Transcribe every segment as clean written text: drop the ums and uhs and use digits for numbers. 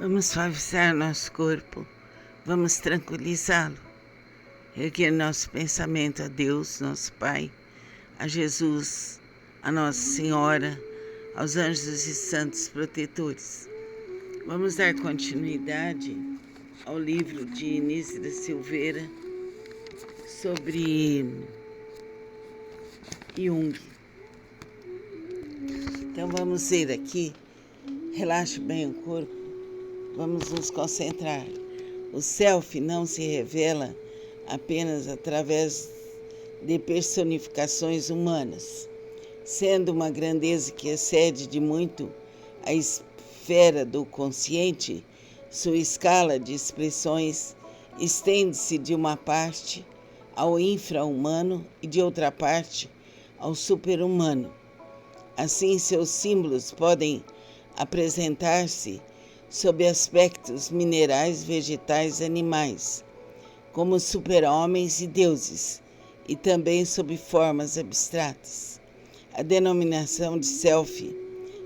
Vamos suavizar nosso corpo, vamos tranquilizá-lo, erguer nosso pensamento a Deus, nosso Pai, a Jesus, a Nossa Senhora, aos anjos e santos protetores. Vamos dar continuidade ao livro de Início da Silveira sobre Jung. Então vamos ver aqui, relaxe bem o corpo, vamos nos concentrar. O self não se revela apenas através de personificações humanas, sendo uma grandeza que excede de muito a esfera do consciente. Sua escala de expressões estende-se de uma parte ao infra-humano e de outra parte ao super-humano. Assim, seus símbolos podem apresentar-se sob aspectos minerais, vegetais, animais, como super-homens e deuses, e também sob formas abstratas. A denominação de self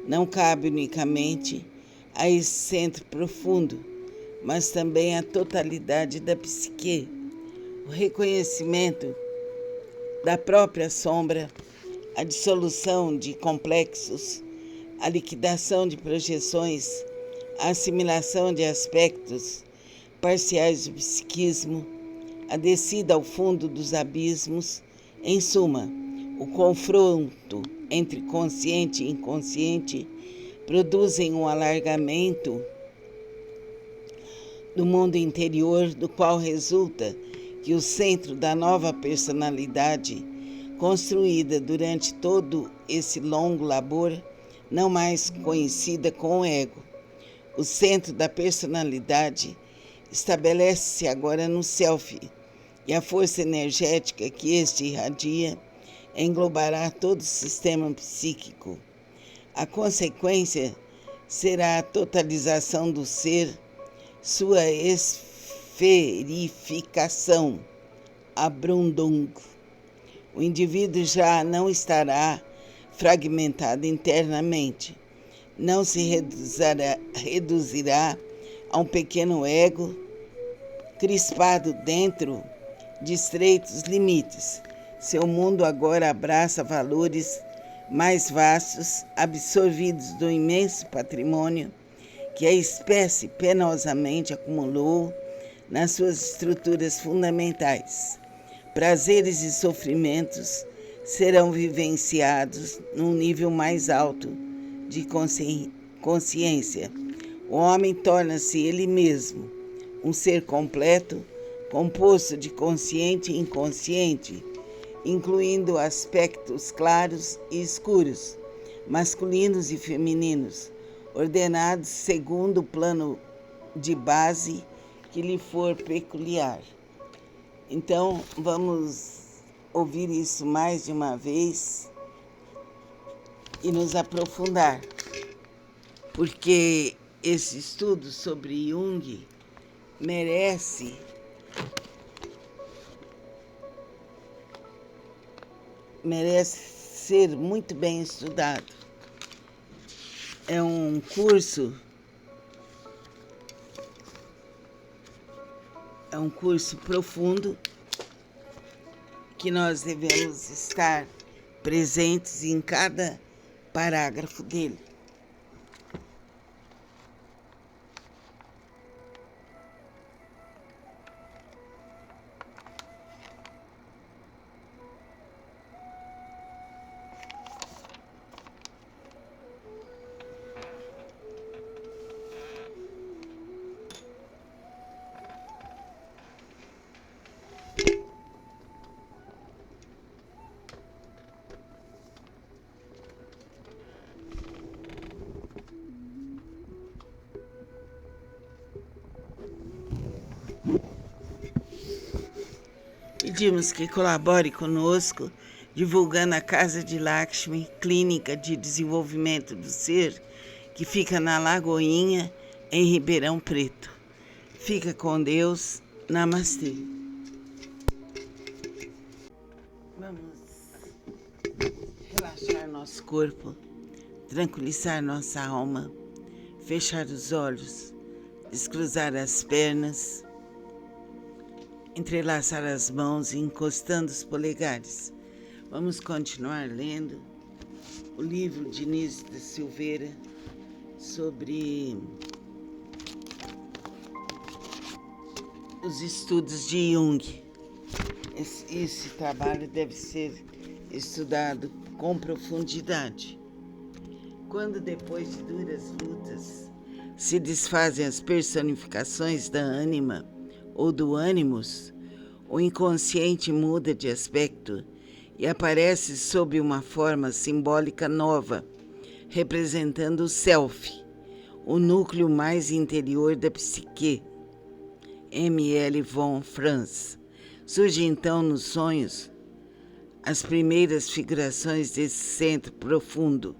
não cabe unicamente a esse centro profundo, mas também à totalidade da psique. O reconhecimento da própria sombra, a dissolução de complexos, a liquidação de projeções, a assimilação de aspectos parciais do psiquismo, a descida ao fundo dos abismos, em suma, o confronto entre consciente e inconsciente produzem um alargamento do mundo interior, do qual resulta que o centro da nova personalidade, construída durante todo esse longo labor, não mais conhecida como ego. O centro da personalidade estabelece-se agora no self, e a força energética que este irradia englobará todo o sistema psíquico. A consequência será a totalização do ser, sua esferificação, Abrundung. O indivíduo já não estará fragmentado internamente, não se reduzirá a um pequeno ego crispado dentro de estreitos limites. Seu mundo agora abraça valores mais vastos, absorvidos do imenso patrimônio que a espécie penosamente acumulou nas suas estruturas fundamentais. Prazeres e sofrimentos serão vivenciados num nível mais alto de consciência. O homem torna-se ele mesmo, um ser completo, composto de consciente e inconsciente, incluindo aspectos claros e escuros, masculinos e femininos, ordenados segundo o plano de base que lhe for peculiar. Então, vamos ouvir isso mais de uma vez e nos aprofundar, porque esse estudo sobre Jung merece ser muito bem estudado. É um curso profundo que nós devemos estar presentes em cada parágrafo dele. Pedimos que colabore conosco, divulgando a Casa de Lakshmi, Clínica de Desenvolvimento do Ser, que fica na Lagoinha, em Ribeirão Preto. Fica com Deus. Namastê. Vamos relaxar nosso corpo, tranquilizar nossa alma, fechar os olhos, descruzar as pernas, entrelaçar as mãos e encostando os polegares. Vamos continuar lendo o livro de Nise da Silveira sobre os estudos de Jung. Esse trabalho deve ser estudado com profundidade. Quando, depois de duras lutas, se desfazem as personificações da ânima ou do ânimos, o inconsciente muda de aspecto e aparece sob uma forma simbólica nova, representando o self, o núcleo mais interior da psique. M.L. von Franz. Surge então nos sonhos as primeiras figurações desse centro profundo.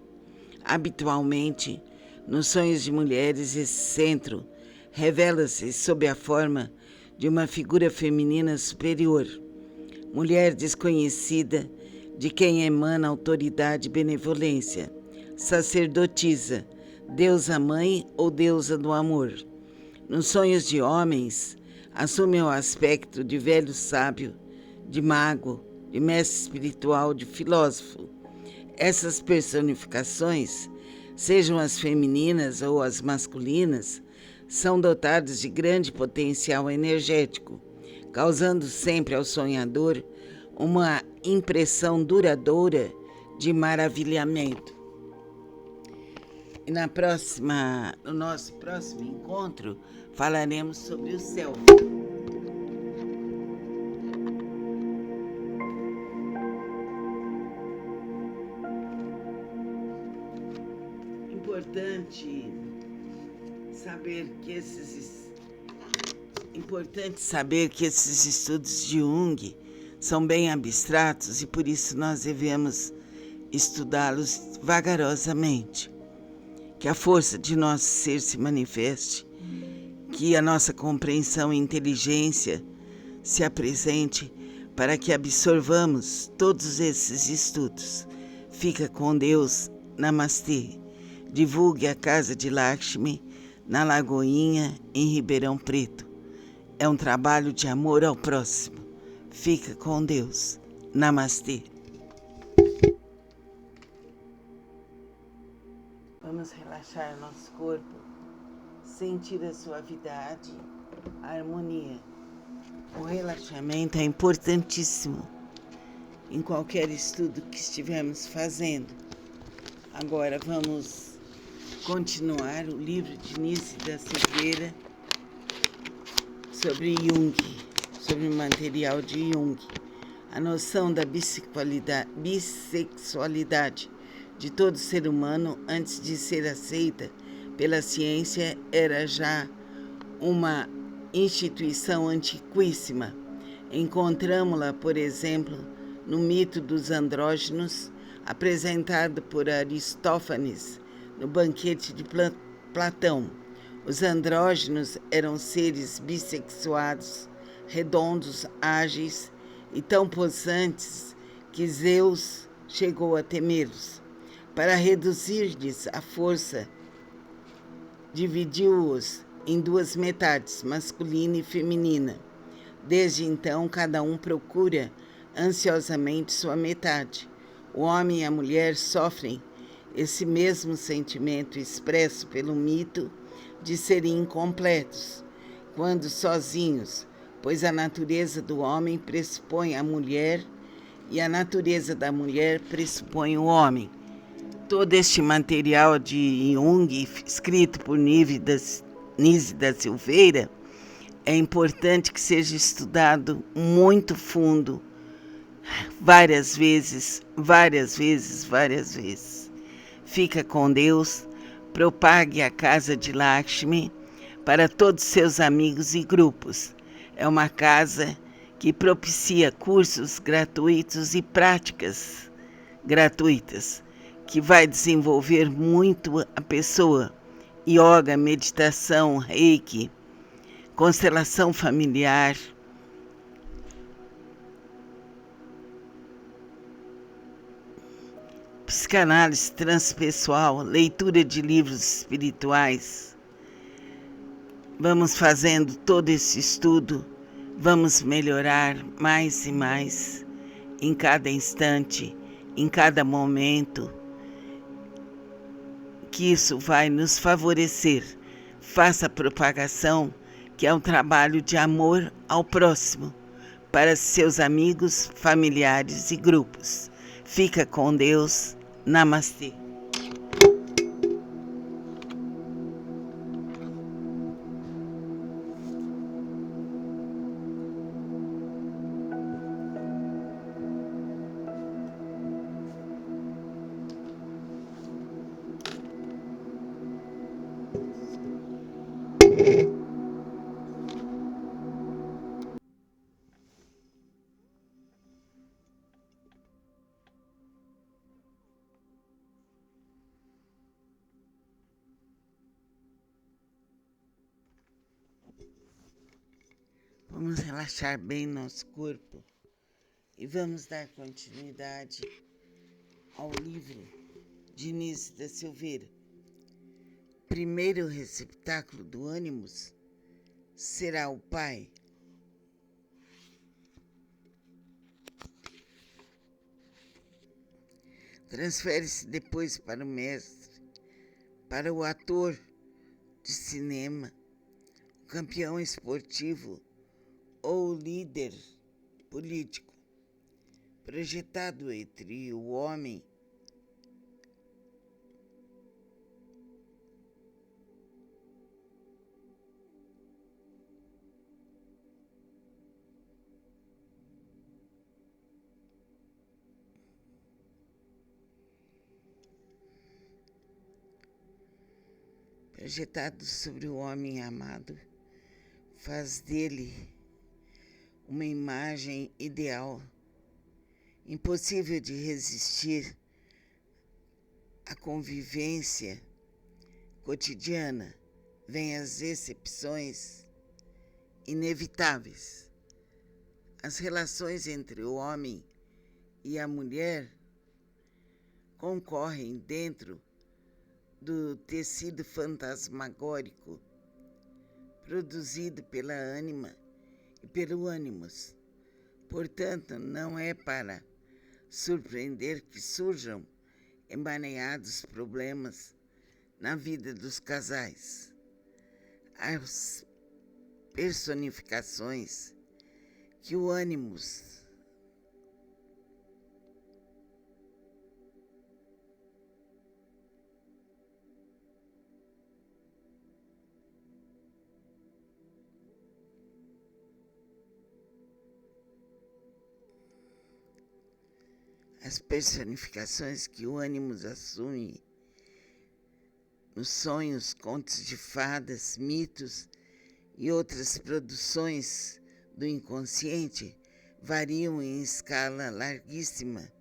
Habitualmente, nos sonhos de mulheres, esse centro revela-se sob a forma de uma figura feminina superior, mulher desconhecida de quem emana autoridade e benevolência, sacerdotisa, deusa mãe ou deusa do amor. Nos sonhos de homens, assume o aspecto de velho sábio, de mago, de mestre espiritual, de filósofo. Essas personificações, sejam as femininas ou as masculinas, são dotadas de grande potencial energético, causando sempre ao sonhador uma impressão duradoura de maravilhamento. E no nosso próximo encontro, falaremos sobre o self. Importante saber que esses estudos de Jung são bem abstratos e por isso nós devemos estudá-los vagarosamente. Que a força de nosso ser se manifeste, que a nossa compreensão e inteligência se apresente para que absorvamos todos esses estudos. Fica com Deus. Namastê. Divulgue a Casa de Lakshmi na Lagoinha, em Ribeirão Preto. É um trabalho de amor ao próximo. Fica com Deus. Namastê. Vamos relaxar nosso corpo, sentir a suavidade, a harmonia. O relaxamento é importantíssimo em qualquer estudo que estivermos fazendo. Agora vamos continuar o livro de Nise da Silveira sobre Jung, sobre o material de Jung. A noção da bissexualidade de todo ser humano, antes de ser aceita pela ciência, era já uma instituição antiquíssima. Encontramos-la, por exemplo, no mito dos andrógenos, apresentado por Aristófanes no Banquete de Platão. Os andrógenos eram seres bissexuados, redondos, ágeis e tão possantes que Zeus chegou a temê-los. Para reduzir-lhes a força, dividiu-os em duas metades, masculina e feminina. Desde então, cada um procura ansiosamente sua metade. O homem e a mulher sofrem esse mesmo sentimento expresso pelo mito de serem incompletos, quando sozinhos, pois a natureza do homem pressupõe a mulher e a natureza da mulher pressupõe o homem. Todo este material de Jung, escrito por Nise da Silveira, é importante que seja estudado muito fundo, várias vezes. Fica com Deus, propague a Casa de Lakshmi para todos seus amigos e grupos. É uma casa que propicia cursos gratuitos e práticas gratuitas, que vai desenvolver muito a pessoa. Yoga, meditação, reiki, constelação familiar, psicanálise transpessoal, leitura de livros espirituais, Vamos fazendo todo esse estudo, vamos melhorar mais e mais em cada instante, em cada momento, que isso vai nos favorecer. Faça a propagação, que é um trabalho de amor ao próximo, para seus amigos, familiares e grupos. Fica com Deus. Namastê. Vamos relaxar bem nosso corpo e vamos dar continuidade ao livro de Início da Silveira. Primeiro receptáculo do ânimos será o Pai. Transfere-se depois para o mestre, para o ator de cinema, o campeão esportivo ou líder político, projetado entre o homem projetado sobre o homem amado, faz dele uma imagem ideal, impossível de resistir à convivência cotidiana. Vêm as exceções inevitáveis. As relações entre o homem e a mulher concorrem dentro do tecido fantasmagórico produzido pela ânima e pelo ânimos. Portanto, não é para surpreender que surjam emaranhados problemas na vida dos casais. As personificações que o ânimos assume nos sonhos, contos de fadas, mitos e outras produções do inconsciente variam em escala larguíssima.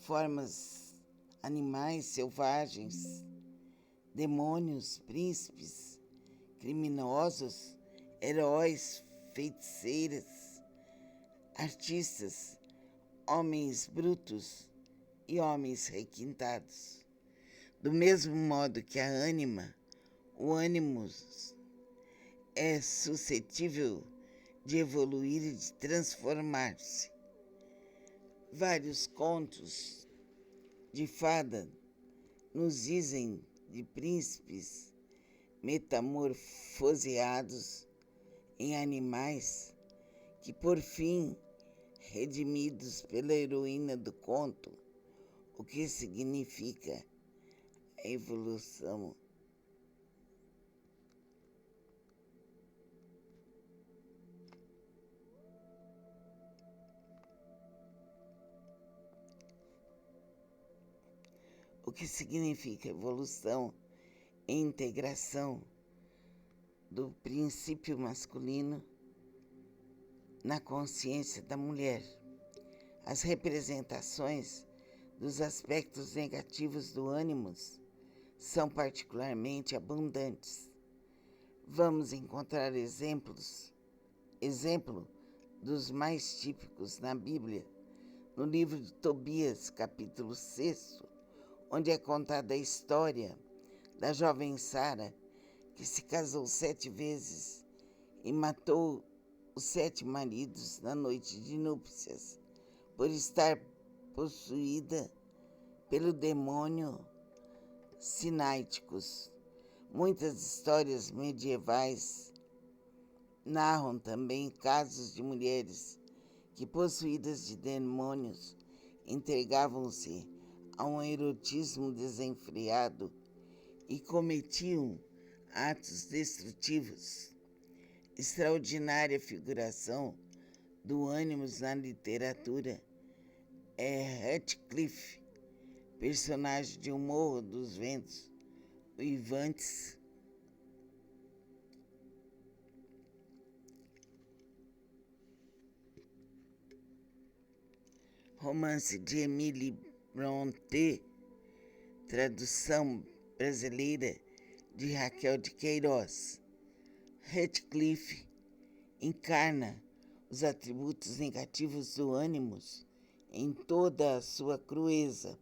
Formas animais selvagens, demônios, príncipes, criminosos, heróis, feiticeiras, artistas, homens brutos e homens requintados. Do mesmo modo que a ânima, o ânimos é suscetível de evoluir e de transformar-se. Vários contos de fada nos dizem de príncipes metamorfoseados em animais que, por fim, redimidos pela heroína do conto, o que significa a evolução. O que significa evolução e integração do princípio masculino na consciência da mulher. As representações dos aspectos negativos do ânimos são particularmente abundantes. Vamos encontrar exemplo dos mais típicos na Bíblia, no livro de Tobias, capítulo 6, onde é contada a história da jovem Sara, que se casou 7 vezes e matou os 7 maridos na noite de núpcias, por estar possuída pelo demônio Sináiticos. Muitas histórias medievais narram também casos de mulheres que, possuídas de demônios, entregavam-se a um erotismo desenfreado e cometiam atos destrutivos. Extraordinária figuração do ânimos na literatura é Heathcliff, personagem de O Morro dos Ventos Uivantes, romance de Emily Brontë, tradução brasileira de Raquel de Queiroz. Heathcliff encarna os atributos negativos do ânimos em toda a sua crueza,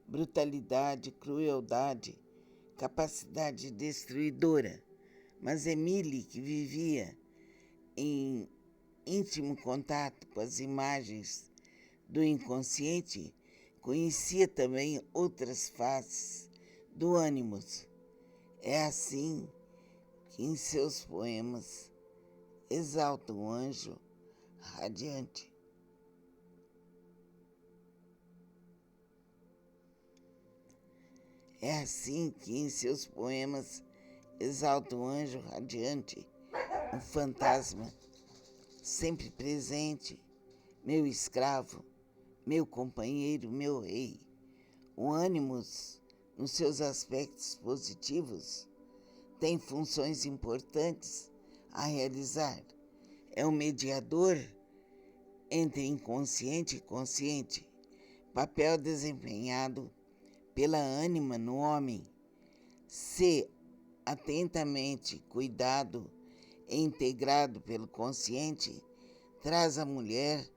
brutalidade, crueldade, capacidade destruidora. Mas Emily, que vivia em íntimo contato com as imagens do inconsciente, conhecia também outras faces do ânimos. É assim que em seus poemas exalta um anjo radiante. É assim que em seus poemas exalta um anjo radiante, um fantasma sempre presente, meu escravo, meu companheiro, meu rei. O ânimos, nos seus aspectos positivos, tem funções importantes a realizar. É um mediador entre inconsciente e consciente, papel desempenhado pela ânima no homem. Se atentamente cuidado e integrado pelo consciente, traz à mulher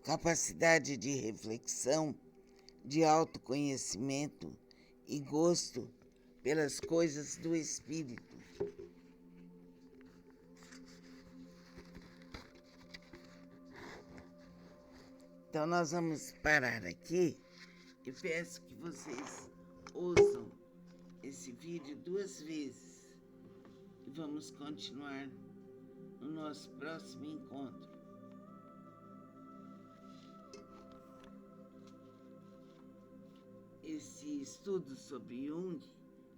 capacidade de reflexão, de autoconhecimento e gosto pelas coisas do espírito. Então nós vamos parar aqui e peço que vocês ouçam esse vídeo 2 vezes e vamos continuar no nosso próximo encontro. Esse estudo sobre Jung,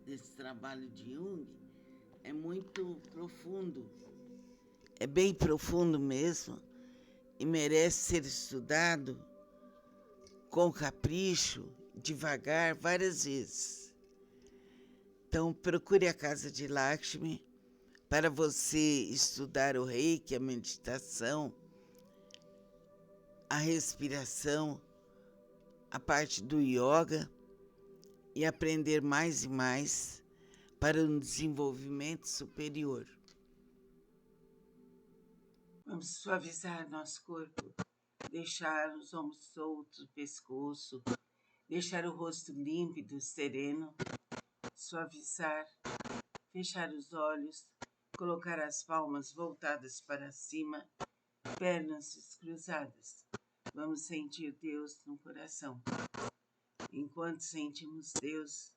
desse trabalho de Jung, é muito profundo. É bem profundo mesmo e merece ser estudado com capricho, devagar, várias vezes. Então, procure a Casa de Lakshmi para você estudar o Reiki, a meditação, a respiração, a parte do yoga e aprender mais e mais para um desenvolvimento superior. Vamos suavizar nosso corpo, deixar os ombros soltos, o pescoço, deixar o rosto límpido, sereno, suavizar, fechar os olhos, colocar as palmas voltadas para cima, pernas cruzadas. Vamos sentir Deus no coração. Enquanto sentimos Deus,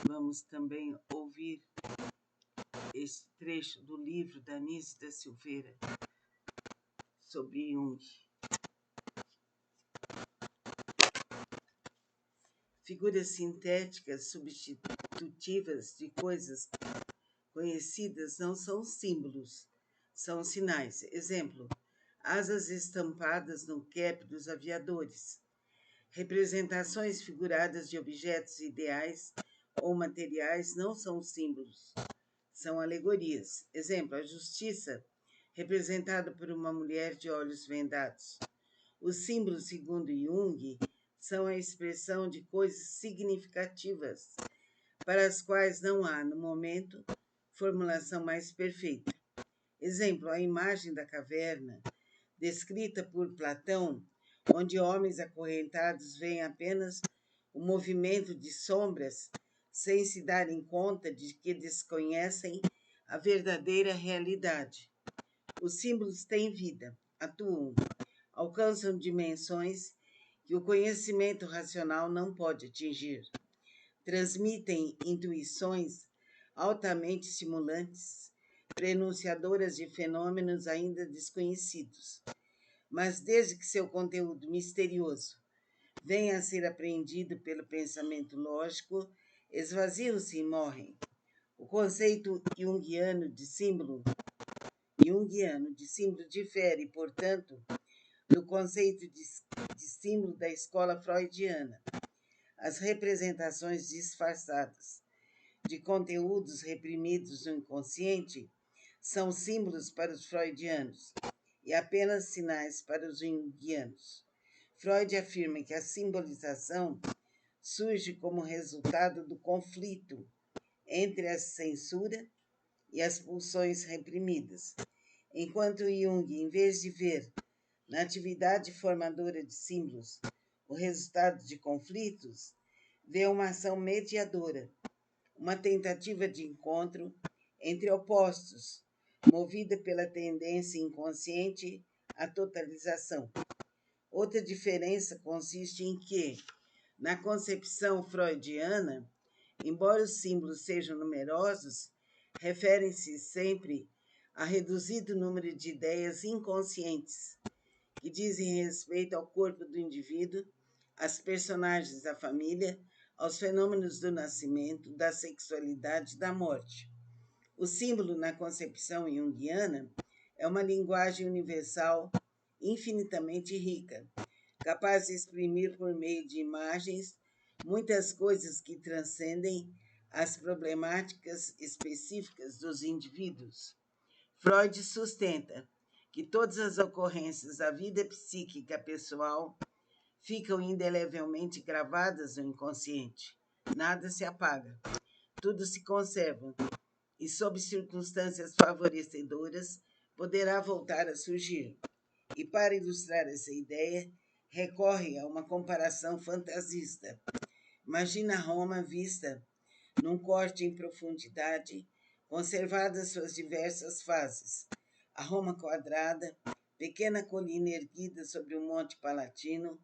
vamos também ouvir este trecho do livro da Anísia da Silveira sobre Jung. Figuras sintéticas substitutivas de coisas conhecidas não são símbolos, são sinais. Exemplo, asas estampadas no cap dos aviadores. Representações figuradas de objetos ideais ou materiais não são símbolos, são alegorias. Exemplo, a justiça, representada por uma mulher de olhos vendados. Os símbolos, segundo Jung, são a expressão de coisas significativas, para as quais não há, no momento, formulação mais perfeita. Exemplo, a imagem da caverna, descrita por Platão, onde homens acorrentados veem apenas o movimento de sombras, sem se darem conta de que desconhecem a verdadeira realidade. Os símbolos têm vida, atuam, alcançam dimensões que o conhecimento racional não pode atingir. Transmitem intuições altamente estimulantes, prenunciadoras de fenômenos ainda desconhecidos. Mas desde que seu conteúdo misterioso venha a ser apreendido pelo pensamento lógico, esvaziam-se e morrem. O conceito junguiano de símbolo difere, portanto, do conceito de símbolo da escola freudiana. As representações disfarçadas de conteúdos reprimidos no inconsciente são símbolos para os freudianos e apenas sinais para os junguianos. Freud afirma que a simbolização surge como resultado do conflito entre a censura e as pulsões reprimidas, enquanto Jung, em vez de ver na atividade formadora de símbolos o resultado de conflitos, vê uma ação mediadora, uma tentativa de encontro entre opostos, movida pela tendência inconsciente à totalização. Outra diferença consiste em que, na concepção freudiana, embora os símbolos sejam numerosos, referem-se sempre a reduzido número de ideias inconscientes, que dizem respeito ao corpo do indivíduo, às personagens da família, aos fenômenos do nascimento, da sexualidade e da morte. O símbolo, na concepção junguiana, é uma linguagem universal infinitamente rica, capaz de exprimir por meio de imagens muitas coisas que transcendem as problemáticas específicas dos indivíduos. Freud sustenta que todas as ocorrências da vida psíquica pessoal ficam indelevelmente gravadas no inconsciente. Nada se apaga, tudo se conserva e, sob circunstâncias favorecedoras, poderá voltar a surgir. E, para ilustrar essa ideia, recorre a uma comparação fantasista. Imagina Roma vista num corte em profundidade, conservadas suas diversas fases. A Roma quadrada, pequena colina erguida sobre o Monte Palatino,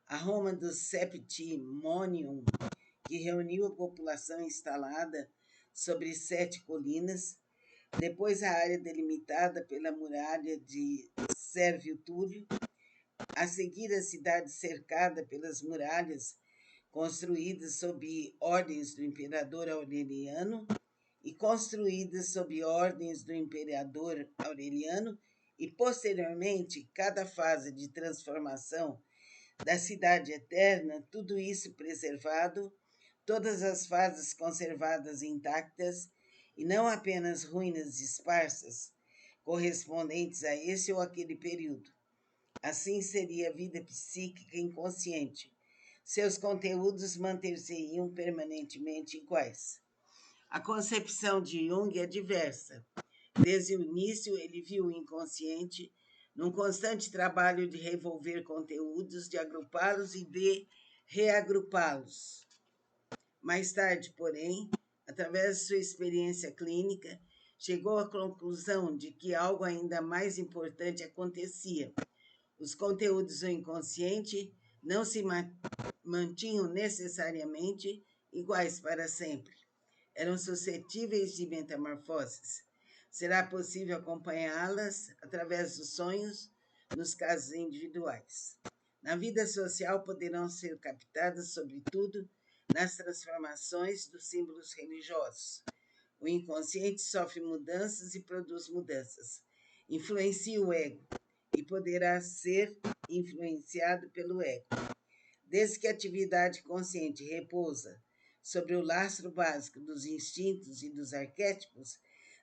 a Roma do Septimonium, que reuniu a população instalada sobre 7 colinas, depois a área delimitada pela muralha de Sérvio Túlio, a seguir a cidade cercada pelas muralhas construídas sob ordens do imperador Aureliano e construídas sob ordens do imperador Aureliano, e posteriormente cada fase de transformação da cidade eterna, tudo isso preservado, todas as fases conservadas intactas e não apenas ruínas esparsas, correspondentes a esse ou aquele período. Assim seria a vida psíquica inconsciente. Seus conteúdos manter-se-iam permanentemente iguais. A concepção de Jung é diversa. Desde o início, ele viu o inconsciente num constante trabalho de revolver conteúdos, de agrupá-los e de reagrupá-los. Mais tarde, porém, através de sua experiência clínica, chegou à conclusão de que algo ainda mais importante acontecia. Os conteúdos do inconsciente não se mantinham necessariamente iguais para sempre. Eram suscetíveis de metamorfoses. Será possível acompanhá-las através dos sonhos, nos casos individuais. Na vida social, poderão ser captadas, sobretudo, nas transformações dos símbolos religiosos. O inconsciente sofre mudanças e produz mudanças. Influencia o ego e poderá ser influenciado pelo ego. Desde que a atividade consciente repousa sobre o lastro básico dos instintos e dos arquétipos,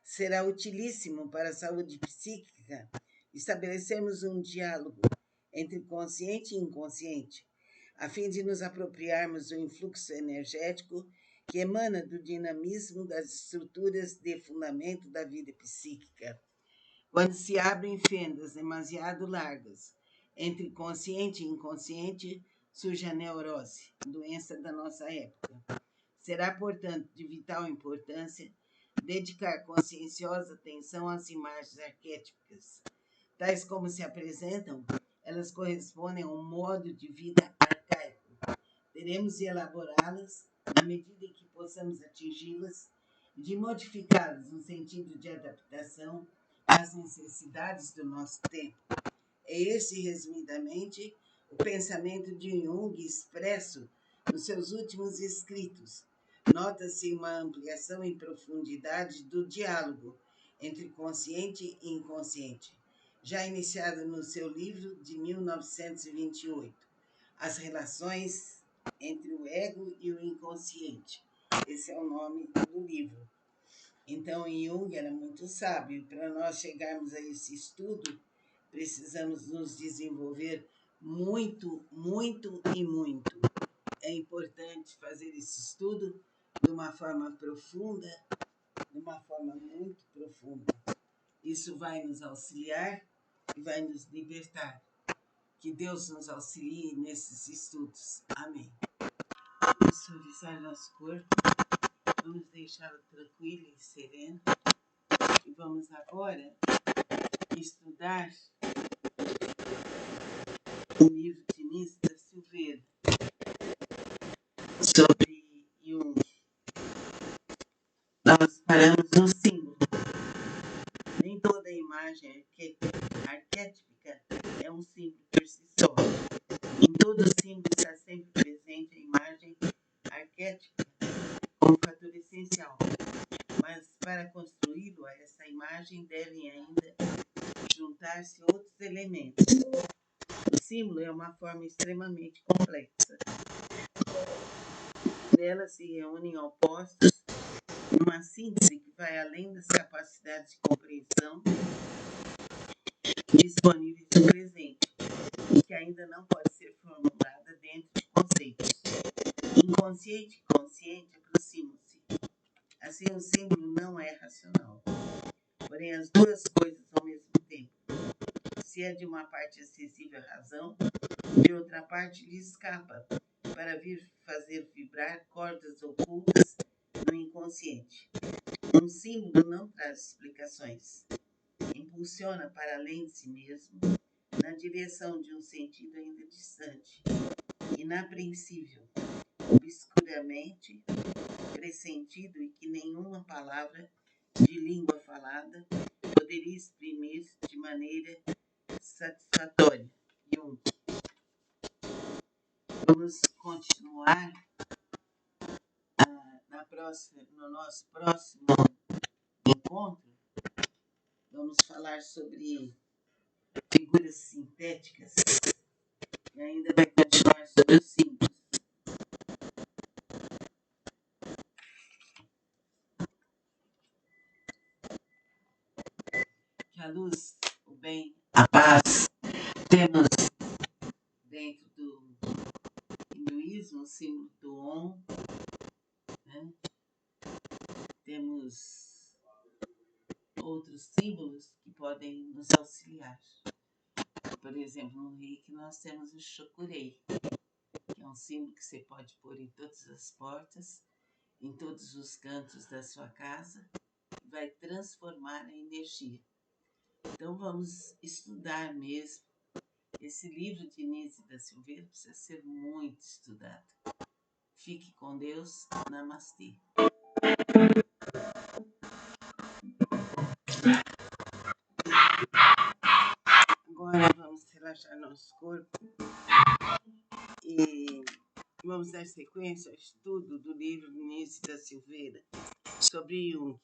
será utilíssimo para a saúde psíquica estabelecermos um diálogo entre consciente e inconsciente, a fim de nos apropriarmos do influxo energético que emana do dinamismo das estruturas de fundamento da vida psíquica. Quando se abrem fendas demasiado largas entre consciente e inconsciente, surge a neurose, doença da nossa época. Será, portanto, de vital importância dedicar conscienciosa atenção às imagens arquétipicas. Tais como se apresentam, elas correspondem a um modo de vida arcaico. Teremos de elaborá-las na medida em que possamos atingi-las, de modificá-las no sentido de adaptação às necessidades do nosso tempo. É esse, resumidamente, o pensamento de Jung expresso nos seus últimos escritos. Nota-se uma ampliação em profundidade do diálogo entre consciente e inconsciente, já iniciado no seu livro de 1928, As Relações entre o Ego e o Inconsciente. Esse é o nome do livro. Então, Jung era muito sábio. Para nós chegarmos a esse estudo, precisamos nos desenvolver muito, muito e muito. É importante fazer esse estudo de uma forma profunda, de uma forma muito profunda. Isso vai nos auxiliar e vai nos libertar. Que Deus nos auxilie nesses estudos. Amém. Vamos suavizar nosso corpo, vamos deixá-lo tranquilo e sereno. E vamos agora estudar o livro de Nise da Silveira sobre Jung. Nós paramos no símbolo. Nem toda imagem arquétipica é um símbolo por si só. Em todo símbolo está sempre presente a imagem arquétipica como fator essencial. Mas para construí-lo, a essa imagem devem ainda juntar-se outros elementos. O símbolo é uma forma extremamente complexa. Nela se reúnem opostos numa síntese que vai além das capacidades de compreensão disponíveis no presente e que ainda não pode ser formulada dentro de conceitos. Inconsciente e consciente aproximam-se. Assim, o símbolo não é racional, porém as duas coisas ao mesmo tempo. Se é de uma parte acessível à razão, de outra parte lhe escapa para vir fazer vibrar cordas ocultas no inconsciente. Um símbolo não traz explicações. Impulsiona para além de si mesmo, na direção de um sentido ainda distante, inapreensível, obscuramente pressentido e que nenhuma palavra de língua falada poderia exprimir de maneira satisfatória. Jung. Vamos continuar no nosso próximo encontro. Vamos falar sobre figuras sintéticas e ainda vai continuar sobre os símbolos. Que a luz, o bem, a paz. Temos dentro do hinduísmo o símbolo do Om, né? Temos outros símbolos que podem nos auxiliar. Por exemplo, no Reiki nós temos o Shokurei, que é um símbolo que você pode pôr em todas as portas, em todos os cantos da sua casa, e vai transformar a energia. Então vamos estudar mesmo. Esse livro de Nise da Silveira precisa ser muito estudado. Fique com Deus. Namastê. Agora vamos relaxar nosso corpo e vamos dar sequência ao estudo do livro de Nise da Silveira sobre Jung.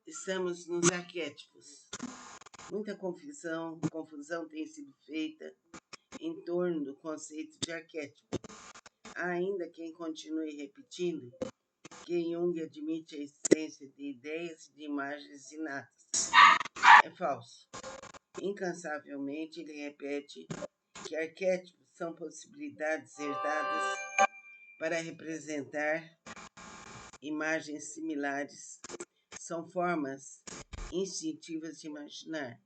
Estamos nos arquétipos. Muita confusão tem sido feita em torno do conceito de arquétipo. Há ainda quem continue repetindo que Jung admite a existência de ideias e de imagens inatas. É falso. Incansavelmente ele repete que arquétipos são possibilidades herdadas para representar imagens similares. São formas instintivas de imaginar.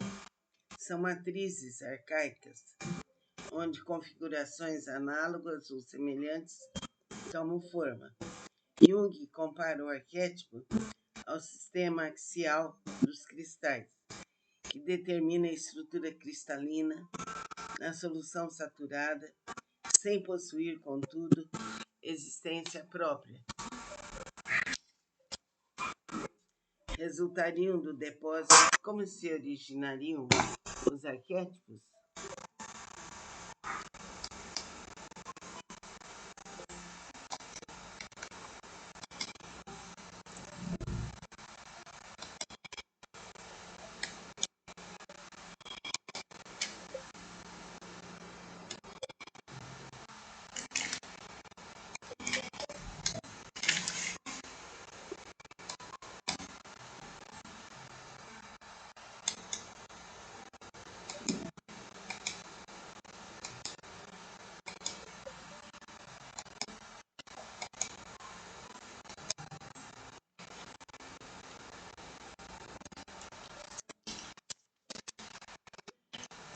São matrizes arcaicas, onde configurações análogas ou semelhantes tomam forma. Jung compara o arquétipo ao sistema axial dos cristais, que determina a estrutura cristalina na solução saturada, sem possuir, contudo, existência própria. Resultariam do depósito. Como se originariam os arquétipos?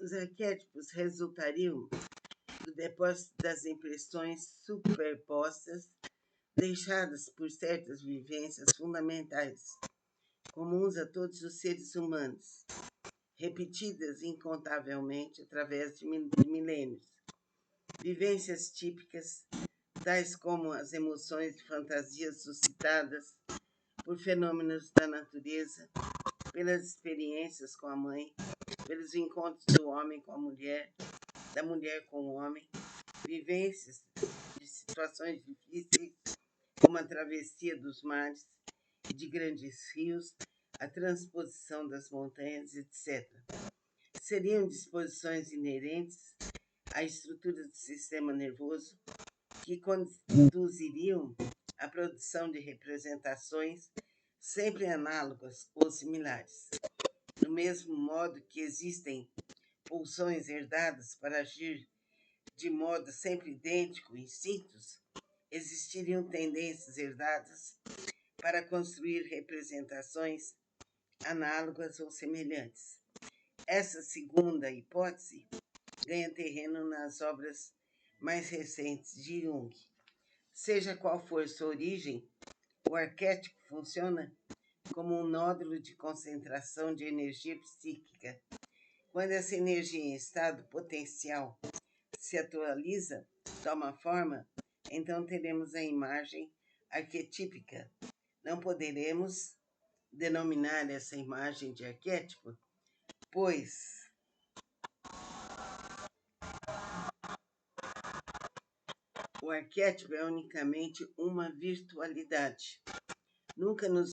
Os arquétipos resultariam do depósito das impressões superpostas deixadas por certas vivências fundamentais, comuns a todos os seres humanos, repetidas incontavelmente através de milênios. Vivências típicas, tais como as emoções e fantasias suscitadas por fenômenos da natureza, pelas experiências com a mãe, pelos encontros do homem com a mulher, da mulher com o homem, vivências de situações difíceis, como a travessia dos mares e de grandes rios, a transposição das montanhas, etc. Seriam disposições inerentes à estrutura do sistema nervoso que conduziriam à produção de representações sempre análogas ou similares. Do mesmo modo que existem pulsões herdadas para agir de modo sempre idêntico, instintos, existiriam tendências herdadas para construir representações análogas ou semelhantes. Essa segunda hipótese ganha terreno nas obras mais recentes de Jung. Seja qual for sua origem, o arquétipo funciona como um nódulo de concentração de energia psíquica. Quando essa energia em estado potencial se atualiza, toma forma, então teremos a imagem arquetípica. Não poderemos denominar essa imagem de arquétipo, pois o arquétipo é unicamente uma virtualidade. Nunca nos